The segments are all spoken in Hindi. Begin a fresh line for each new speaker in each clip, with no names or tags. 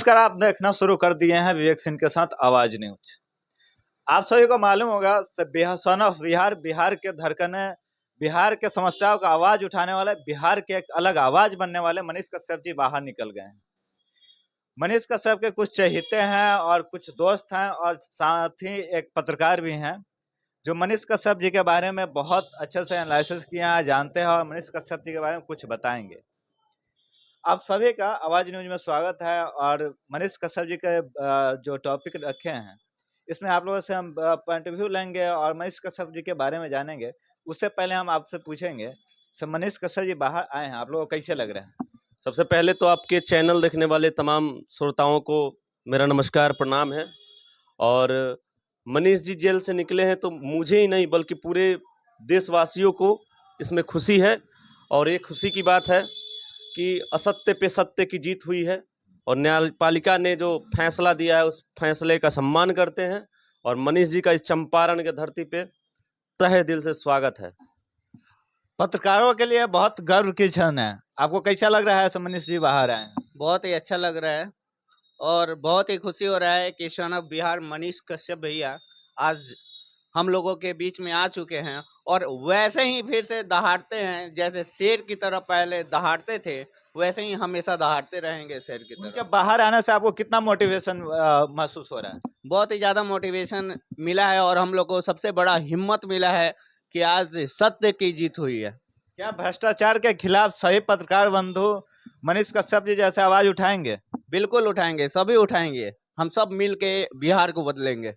नमस्कार, आप देखना शुरू कर दिए हैं विवेक सिंह के साथ आवाज न्यूज। आप सभी को मालूम होगा सन ऑफ बिहार, बिहार के धड़कने, बिहार के समस्याओं का आवाज उठाने वाले, बिहार के एक अलग आवाज बनने वाले मनीष कश्यप जी बाहर निकल गए हैं। मनीष कश्यप के कुछ चहेते हैं और कुछ दोस्त हैं और साथ ही एक पत्रकार भी हैं जो मनीष कश्यप जी के बारे में बहुत अच्छे से एनालिसिस किए हैं, जानते हैं और मनीष कश्यप जी के बारे में कुछ बताएंगे। आप सभी का आवाज न्यूज में स्वागत है। और मनीष कश्यप जी के जो टॉपिक रखे हैं इसमें आप लोगों से हम पॉइंट ऑफ व्यू लेंगे और मनीष कश्यप जी के बारे में जानेंगे। उससे पहले हम आपसे पूछेंगे, सर मनीष कश्यप जी बाहर आए हैं, आप लोगों को कैसे लग रहा है?
सबसे पहले तो आपके चैनल देखने वाले तमाम श्रोताओं को मेरा नमस्कार, प्रणाम है। और मनीष जी जेल से निकले हैं तो मुझे ही नहीं बल्कि पूरे देशवासियों को इसमें खुशी है। और ये खुशी की बात है कि असत्य पे सत्य की जीत हुई है और न्यायपालिका ने जो फैसला दिया है उस फैसले का सम्मान करते हैं। और मनीष जी का इस चंपारण के धरती पे तहे दिल से स्वागत है।
पत्रकारों के लिए बहुत गर्व की क्षण है। आपको कैसा लग रहा है सर मनीष जी बाहर आए हैं?
बहुत ही अच्छा लग रहा है और बहुत ही खुशी हो रहा है कि सन ऑफ बिहार मनीष कश्यप भैया आज हम लोगों के बीच में आ चुके हैं और वैसे ही फिर से दहाड़ते हैं। जैसे शेर की तरह पहले दहाड़ते थे वैसे ही हमेशा दहाड़ते रहेंगे शेर की
उनके
तरह।
बाहर आने से आपको कितना मोटिवेशन महसूस हो रहा है?
बहुत ही ज़्यादा मोटिवेशन मिला है और हम लोग को सबसे बड़ा हिम्मत मिला है कि आज सत्य की जीत हुई है।
क्या भ्रष्टाचार के खिलाफ सही पत्रकार बंधु मनीष कश्यप जी जैसे आवाज उठाएंगे?
बिल्कुल उठाएंगे, सभी उठाएंगे, हम सब मिल के बिहार को बदलेंगे।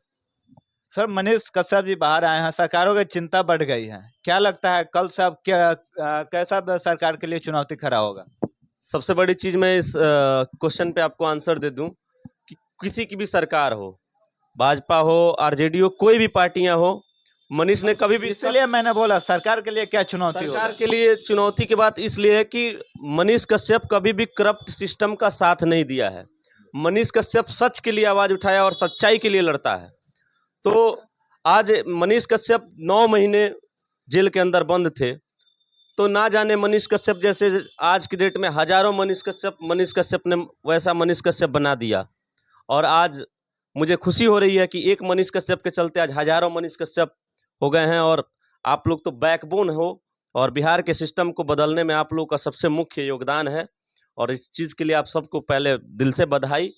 सर मनीष कश्यप जी बाहर आए हैं, सरकारों की चिंता बढ़ गई है, क्या लगता है कल से अब क्या कैसा सरकार के लिए चुनौती खड़ा होगा?
सबसे बड़ी चीज़ मैं इस क्वेश्चन पे आपको आंसर दे दूं कि किसी की भी सरकार हो, भाजपा हो, आरजेडी हो, कोई भी पार्टियां हो, मनीष ने कभी भी
इसलिए मैंने बोला सरकार के लिए क्या चुनौती होगा?
सरकार के लिए चुनौती की बात इसलिए है कि मनीष कश्यप कभी भी करप्ट सिस्टम का साथ नहीं दिया है। मनीष कश्यप सच के लिए आवाज़ उठाया और सच्चाई के लिए लड़ता है। तो आज मनीष कश्यप 9 महीने जेल के अंदर बंद थे, तो ना जाने मनीष कश्यप जैसे आज की डेट में हजारों मनीष कश्यप ने वैसा मनीष कश्यप बना दिया। और आज मुझे खुशी हो रही है कि एक मनीष कश्यप के चलते आज हजारों मनीष कश्यप हो गए हैं। और आप लोग तो बैकबोन हो और बिहार के सिस्टम को बदलने में आप लोग का सबसे मुख्य योगदान है और इस चीज़ के लिए आप सबको पहले दिल से बधाई।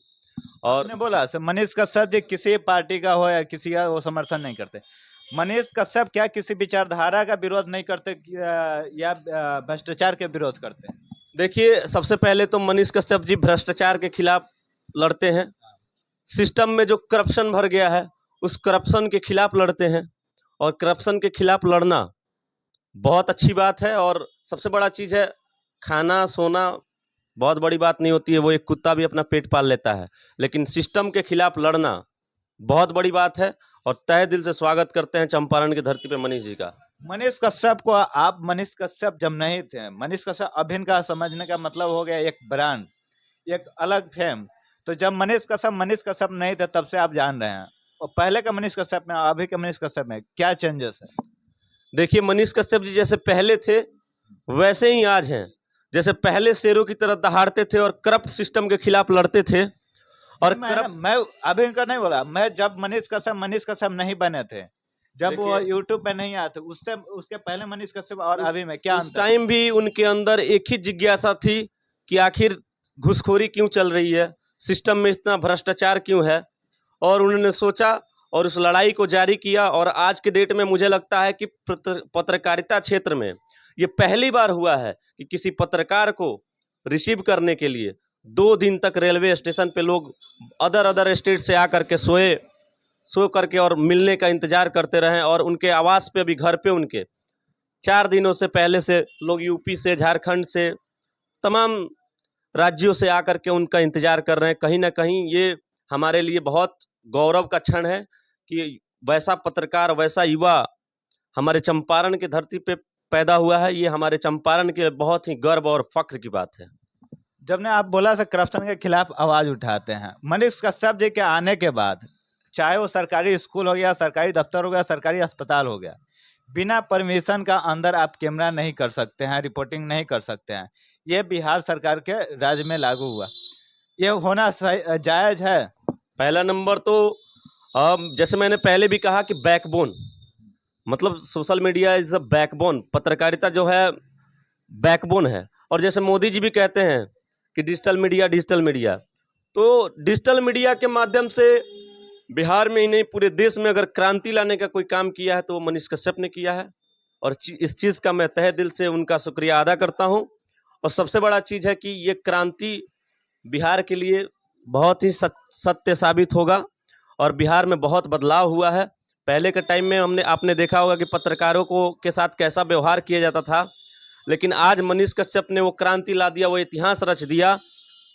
और
आपने बोला सर मनीष कश्यप जी किसी पार्टी का हो या किसी का वो समर्थन नहीं करते। मनीष कश्यप क्या किसी विचारधारा का विरोध नहीं करते या भ्रष्टाचार के विरोध करते हैं?
देखिए, सबसे पहले तो मनीष कश्यप जी भ्रष्टाचार के खिलाफ लड़ते हैं। सिस्टम में जो करप्शन भर गया है उस करप्शन के खिलाफ लड़ते हैं और करप्शन के खिलाफ लड़ना बहुत अच्छी बात है। और सबसे बड़ा चीज़ है, खाना सोना बहुत बड़ी बात नहीं होती है, वो एक कुत्ता भी अपना पेट पाल लेता है, लेकिन सिस्टम के खिलाफ लड़ना बहुत बड़ी बात है। और तहे दिल से स्वागत करते हैं चंपारण की धरती पे मनीष जी का।
मनीष कश्यप को आप मनीष कश्यप जब नहीं थे, मनीष कश्यप अभिन्न का समझने का मतलब हो गया एक ब्रांड, एक अलग फेम। तो जब मनीष कश्यप नहीं थे तब से आप जान रहे हैं, और पहले का मनीष कश्यप में अभी के मनीष कश्यप में क्या चेंजेस है?
देखिए, मनीष कश्यप जी जैसे पहले थे वैसे ही आज हैं। जैसे पहले शेरों की तरह दहाड़ते थे और करप्ट सिस्टम के खिलाफ लड़ते थे। और
मैं अभी इनका नहीं बोला, मैं जब मनीष कश्यप नहीं बने थे, जब वो यूट्यूब पे नहीं आते, उससे उसके पहले मनीष कश्यप और अभी में क्या
उस टाइम भी उनके अंदर एक ही जिज्ञासा थी कि आखिर घूसखोरी क्यों चल रही है, सिस्टम में इतना भ्रष्टाचार क्यों है। और उन्होंने सोचा और उस लड़ाई को जारी किया। और आज के डेट में मुझे लगता है कि पत्रकारिता क्षेत्र में ये पहली बार हुआ है कि किसी पत्रकार को रिसीव करने के लिए 2 दिन तक रेलवे स्टेशन पे लोग अदर स्टेट से आकर के सो करके और मिलने का इंतजार करते रहे। और उनके आवास पे भी, घर पे उनके 4 दिनों से पहले से लोग यूपी से, झारखंड से, तमाम राज्यों से आकर के उनका इंतजार कर रहे हैं। कहीं ना कहीं ये हमारे लिए बहुत गौरव का क्षण है कि वैसा पत्रकार, वैसा युवा हमारे चंपारण की धरती पे पैदा हुआ है। ये हमारे चंपारण के लिए बहुत ही गर्व और फख्र की बात है।
जब ने आप बोला सर करप्शन के खिलाफ आवाज उठाते हैं, मनीष कश्यप जी के आने के बाद, चाहे वो सरकारी स्कूल हो गया, सरकारी दफ्तर हो गया, सरकारी अस्पताल हो गया, बिना परमिशन का अंदर आप कैमरा नहीं कर सकते हैं, रिपोर्टिंग नहीं कर सकते हैं। ये बिहार सरकार के राज्य में लागू हुआ। ये होना जायज है?
पहला नंबर तो जैसे मैंने पहले भी कहा कि बैकबोन, मतलब social media is a backbone, पत्रकारिता जो है बैकबोन है। और जैसे मोदी जी भी कहते हैं कि डिजिटल मीडिया, तो डिजिटल मीडिया के माध्यम से बिहार में ही नहीं पूरे देश में अगर क्रांति लाने का कोई काम किया है तो वो मनीष कश्यप ने किया है, और इस चीज़ का मैं तहे दिल से उनका शुक्रिया अदा करता हूँ। और सबसे बड़ा चीज़ है कि ये क्रांति बिहार के लिए बहुत ही सत्य साबित होगा, और बिहार में बहुत बदलाव हुआ है। पहले के टाइम में आपने देखा होगा कि पत्रकारों को के साथ कैसा व्यवहार किया जाता था, लेकिन आज मनीष कश्यप ने वो क्रांति ला दिया, वो इतिहास रच दिया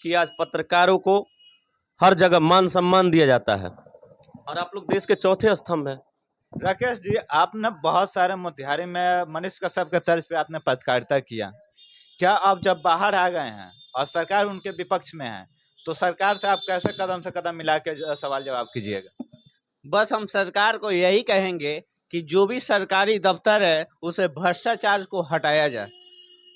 कि आज पत्रकारों को हर जगह मान सम्मान दिया जाता है, और आप लोग देश के चौथे स्तंभ हैं।
राकेश जी, आपने बहुत सारे मोतिहारी में मनीष कश्यप के तर्ज पे आपने पत्रकारिता किया। क्या आप जब बाहर आ गए हैं और सरकार उनके विपक्ष में है, तो सरकार से आप कैसे कदम से कदम मिला के सवाल जवाब कीजिएगा?
बस हम सरकार को यही कहेंगे कि जो भी सरकारी दफ्तर है उसे भ्रष्टाचार को हटाया जाए।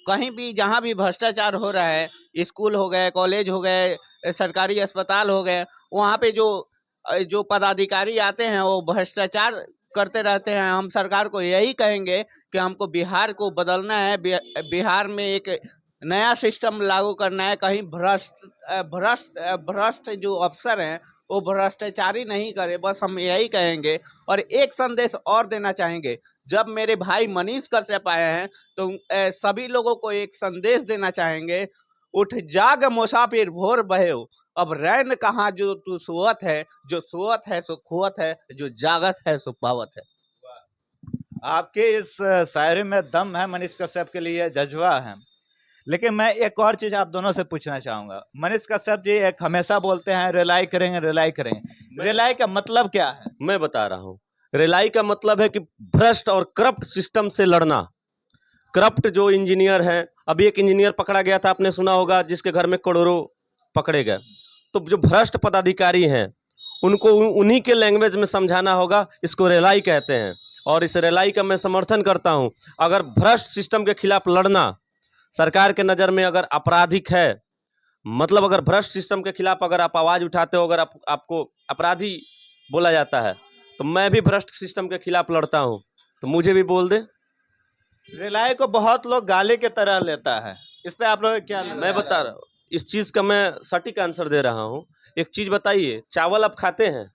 कहीं भी जहाँ भी भ्रष्टाचार हो रहा है, स्कूल हो गए, कॉलेज हो गए, सरकारी अस्पताल हो गए, वहाँ पे जो पदाधिकारी आते हैं वो भ्रष्टाचार करते रहते हैं। हम सरकार को यही कहेंगे कि हमको बिहार को बदलना है, बिहार में एक नया सिस्टम लागू करना है। कहीं भ्रष्ट जो अफसर हैं वो भ्रष्टाचारी नहीं करे, बस हम यही कहेंगे। और एक संदेश और देना चाहेंगे, जब मेरे भाई मनीष कश्यप आए हैं तो सभी लोगों को एक संदेश देना चाहेंगे, उठ जाग मुसाफिर भोर बहेओ, अब रैन कहाँ जो तू सोवत है, जो सोवत है सो खोवत है, जो जागत है सो पावत है।
आपके इस शायरी में दम है, मनीष कश्यप के लिए जज्बा है। लेकिन मैं एक और चीज आप दोनों से पूछना चाहूंगा। मनीष कश्यप जी एक हमेशा बोलते हैं रिलाई करेंगे, रिलाई करेंगे। रिलाई का मतलब क्या है?
मैं बता रहा हूँ। रिलाई का मतलब है कि भ्रष्ट और करप्ट सिस्टम से लड़ना। करप्ट जो इंजीनियर हैं, अभी एक इंजीनियर पकड़ा गया था, आपने सुना होगा, जिसके घर में करोड़ों पकड़े गए। तो जो भ्रष्ट पदाधिकारी हैं उनको उन्हीं के लैंग्वेज में समझाना होगा। इसको रिलाई कहते हैं, और इस रिलाई का मैं समर्थन करता हूँ। अगर भ्रष्ट सिस्टम के खिलाफ लड़ना सरकार के नज़र में अगर आपराधिक है, मतलब अगर भ्रष्ट सिस्टम के खिलाफ अगर आप आवाज़ उठाते हो, अगर आपको अपराधी बोला जाता है, तो मैं भी भ्रष्ट सिस्टम के खिलाफ लड़ता हूँ, तो मुझे भी बोल दे।
रिलाई को बहुत लोग गाली की तरह लेता है, इस पे आप लोग क्या?
मैं बता रहा हूँ, इस चीज़ का मैं सटीक आंसर दे रहा हूँ। एक चीज़ बताइए, चावल आप खाते हैं,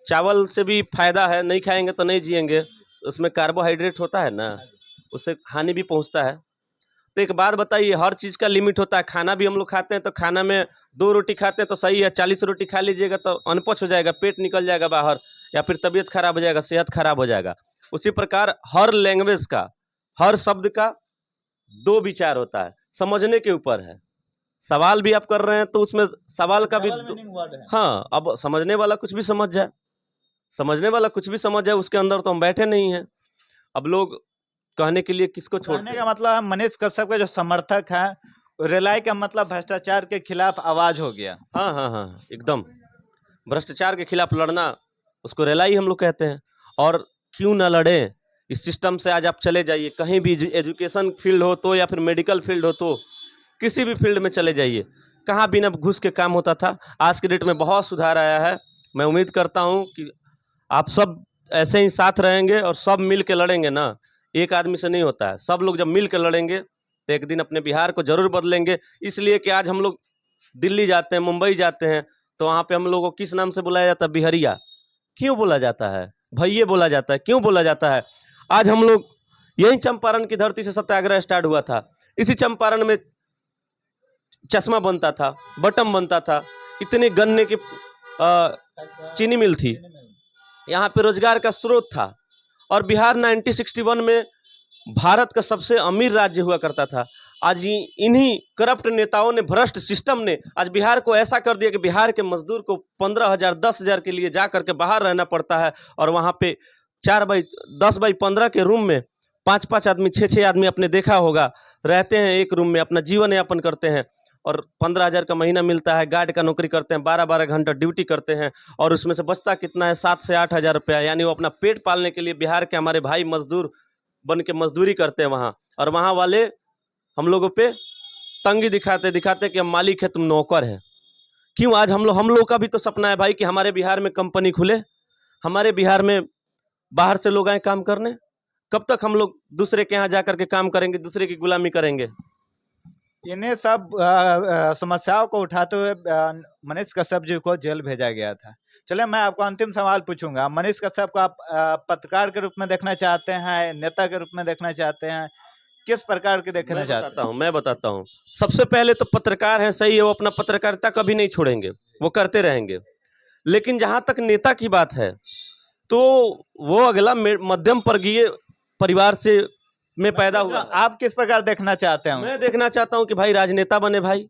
चावल से भी फायदा है, नहीं खाएंगे तो नहीं जिएंगे, उसमें कार्बोहाइड्रेट होता है ना, उससे हानि भी पहुँचता है। तो एक बात बताइए, हर चीज़ का लिमिट होता है। खाना भी हम लोग खाते हैं, तो खाना में 2 रोटी खाते हैं तो सही है, 40 रोटी खा लीजिएगा तो अनपच हो जाएगा, पेट निकल जाएगा बाहर, या फिर तबीयत खराब हो जाएगा, सेहत खराब हो जाएगा। उसी प्रकार हर लैंग्वेज का, हर शब्द का 2 विचार होता है, समझने के ऊपर है। सवाल भी आप कर रहे हैं तो उसमें सवाल का भी हाँ, अब समझने वाला कुछ भी समझ जाए, उसके अंदर तो हम बैठे नहीं हैं। अब लोग कहने के लिए किसको छोड़ते
कहने का मतलब है मनीष कश्यप के जो समर्थक हैं, रिलाई का मतलब भ्रष्टाचार के खिलाफ आवाज हो गया।
हाँ, एकदम भ्रष्टाचार के खिलाफ लड़ना, उसको रिलाई हम लोग कहते हैं। और क्यों ना लड़े इस सिस्टम से। आज आप चले जाइए कहीं भी, एजुकेशन फील्ड हो तो, या फिर मेडिकल फील्ड हो तो, किसी भी फील्ड में चले जाइए, कहाँ बिना घूस के काम होता था। आज के डेट में बहुत सुधार आया है। मैं उम्मीद करता हूँ कि आप सब ऐसे ही साथ रहेंगे और सब मिल के लड़ेंगे ना। एक आदमी से नहीं होता है, सब लोग जब मिल के लड़ेंगे तो एक दिन अपने बिहार को जरूर बदलेंगे। इसलिए कि आज हम लोग दिल्ली जाते हैं, मुंबई जाते हैं, तो वहाँ पे हम लोगों को किस नाम से बुलाया जाता है? बिहरिया। क्यों बोला जाता है? भैये बोला जाता है। क्यों बोला जाता है? आज हम लोग यही चंपारण की धरती से सत्याग्रह स्टार्ट हुआ था। इसी चंपारण में चश्मा बनता था, बटम बनता था, इतने गन्ने की चीनी मिल थी, यहाँ पे रोजगार का स्रोत था। और बिहार 1961 में भारत का सबसे अमीर राज्य हुआ करता था। आज इन्हीं करप्ट नेताओं ने, भ्रष्ट सिस्टम ने आज बिहार को ऐसा कर दिया कि बिहार के मजदूर को 15,000 10,000 के लिए जा करके बाहर रहना पड़ता है, और वहाँ पे 10 बाई 15 के रूम में 5-5 आदमी, 6-6 आदमी, आपने देखा होगा, रहते हैं एक रूम में, अपना जीवन यापन करते हैं। और 15,000 का महीना मिलता है, गार्ड का नौकरी करते हैं, 12-12 घंटा ड्यूटी करते हैं, और उसमें से बचता कितना है? 7 से 8 हज़ार रुपया। यानी वो अपना पेट पालने के लिए बिहार के हमारे भाई मजदूर बन के मजदूरी करते हैं वहाँ। और वहाँ वाले हम लोगों पे तंगी दिखाते कि हम मालिक है, तुम नौकर है। क्यों आज हम लोग का भी तो सपना है भाई कि हमारे बिहार में कंपनी खुले, हमारे बिहार में बाहर से लोग आए काम करने। कब तक हम लोग दूसरे के यहाँ जा करके काम करेंगे, दूसरे की गुलामी करेंगे?
इन्हें सब समस्याओं को उठाते हुए मनीष कश्यप जी को जेल भेजा गया था। चलिए मैं आपको अंतिम सवाल पूछूंगा, मनीष कश्यप को आप पत्रकार के रूप में देखना चाहते हैं, नेता के रूप में देखना चाहते हैं, किस प्रकार के देखना चाहते हैं?
मैं बताता हूँ। सबसे पहले तो पत्रकार है, सही है, वो अपना पत्रकारिता कभी नहीं छोड़ेंगे, वो करते रहेंगे। लेकिन जहां तक नेता की बात है तो वो अगला मध्यम वर्गीय परिवार से में पैदा हुआ है।
आप किस प्रकार देखना चाहते हैं?
मैं देखना चाहता हूं कि भाई राजनेता बने भाई,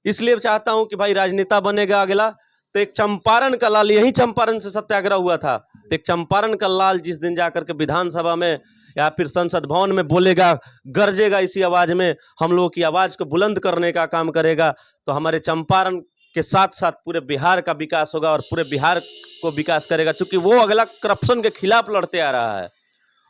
इसलिए चाहता हूं कि भाई राजनेता बनेगा अगला तो एक चंपारण का लाल, यही चंपारण से सत्याग्रह हुआ था, तो एक चंपारण का लाल जिस दिन जाकर के विधानसभा में या फिर संसद भवन में बोलेगा, गरजेगा इसी आवाज में, हम लोगों की आवाज को बुलंद करने का काम करेगा, तो हमारे चंपारण के साथ साथ पूरे बिहार का विकास होगा और पूरे बिहार को विकास करेगा, क्योंकि वो अगला करप्शन के खिलाफ लड़ते आ रहा है।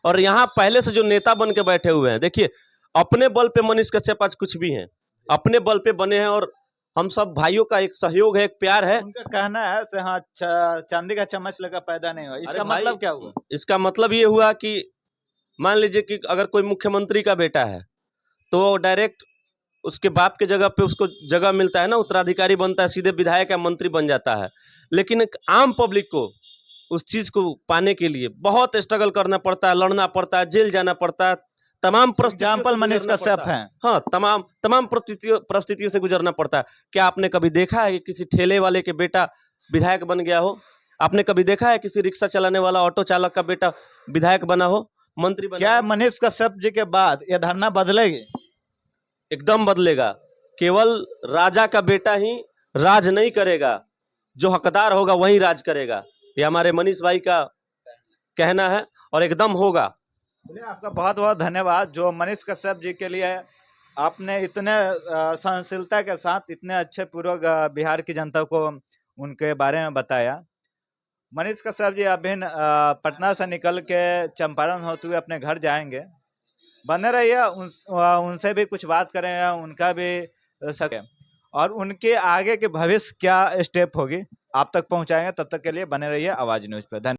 और यहाँ पहले से जो नेता बन के बैठे हुए हैं, देखिए अपने बल पे मनीष कश्यप आज कुछ भी हैं, अपने बल पे बने हैं, और हम सब भाइयों का एक सहयोग है, एक प्यार है।
उनका कहना है से हाँ चांदी का चम्मच लगा पैदा नहीं हुआ, इसका मतलब क्या हुआ?
इसका मतलब ये हुआ कि मान लीजिए कि अगर कोई मुख्यमंत्री का बेटा है तो वो डायरेक्ट उसके बाप के जगह पे उसको जगह मिलता है ना, उत्तराधिकारी बनता है, सीधे विधायक या मंत्री बन जाता है। लेकिन एक आम पब्लिक को उस चीज को पाने के लिए बहुत स्ट्रगल करना पड़ता है, लड़ना पड़ता है, जेल जाना पड़ता है, तमाम
एग्जाम्पल मनीष कश्यप हैं।
हाँ, तमाम परिस्थितियों से गुजरना पड़ता है। क्या आपने कभी देखा है कि किसी ठेले वाले के बेटा विधायक बन गया हो? आपने कभी देखा है किसी रिक्शा चलाने वाला ऑटो चालक का बेटा विधायक बना हो, मंत्री बना?
क्या मनीष कश्यप जी के बाद ये धारणा बदलेगी?
एकदम बदलेगा। केवल राजा का बेटा ही राज नहीं करेगा, जो हकदार होगा वही राज करेगा, ये हमारे मनीष भाई का कहना है और एकदम होगा।
आपका बहुत बहुत धन्यवाद, जो मनीष कश्यप जी के लिए आपने इतने सहनशीलता के साथ इतने अच्छे पूर्वक बिहार की जनता को उनके बारे में बताया। मनीष कश्यप जी अभी पटना से निकल के चंपारण होते हुए अपने घर जाएंगे। बने रहिए, उनसे भी कुछ बात करेंगे, उनका भी सके और उनके आगे के भविष्य क्या स्टेप होगी आप तक पहुंचाएंगे। तब तक के लिए बने रहिए आवाज न्यूज पे। धन्यवाद।